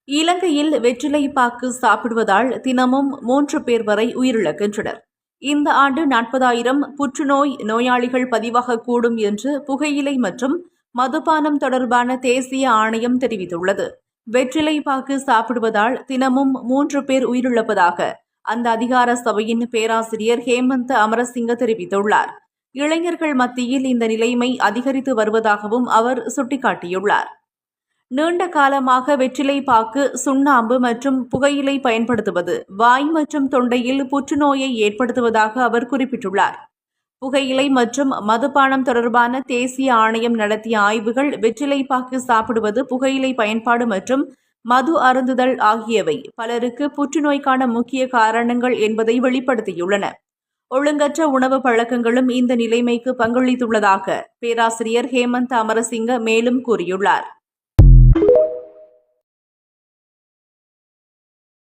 இலங்கையில் வெற்றிலை பாக்கு சாப்பிடுவதால் தினமும் 3 பேர் வரை உயிரிழக்கின்றனர். இந்த ஆண்டு 40,000 புற்றுநோய் நோயாளிகள் பதிவாகக்கூடும் என்று புகையிலை மற்றும் மதுபானம் தொடர்பான தேசிய ஆணையம் தெரிவித்துள்ளது. வெற்றிலை பாக்கு சாப்பிடுவதால் தினமும் 3 பேர் உயிரிழப்பதாக அந்த அதிகார சபையின் பேராசிரியர் ஹேமந்த அமரசிங்க தெரிவித்துள்ளார். இளைஞர்கள் மத்தியில் இந்த நிலைமை அதிகரித்து வருவதாகவும் அவர் சுட்டிக்காட்டியுள்ளார். நீண்ட காலமாக வெற்றிலை பாக்கு, சுண்ணாம்பு மற்றும் புகையிலை பயன்படுத்துவது வாய் மற்றும் தொண்டையில் புற்றுநோயை ஏற்படுத்துவதாக அவர் குறிப்பிட்டுள்ளார். புகையிலை மற்றும் மதுபானம் தொடர்பான தேசிய ஆணையம் நடத்திய ஆய்வுகள் வெற்றிலை பாக்கு சாப்பிடுவது, புகையிலை பயன்பாடு மற்றும் மது அருந்துதல் ஆகியவை பலருக்கு புற்றுநோய்க்கான முக்கிய காரணங்கள் என்பதை வெளிப்படுத்தியுள்ளன. ஒழுங்கற்ற உணவு பழக்கங்களும் இந்த நிலைமைக்கு பங்களித்துள்ளதாக பேராசிரியர் ஹேமந்த அமரசிங்க மேலும் கூறியுள்ளார்.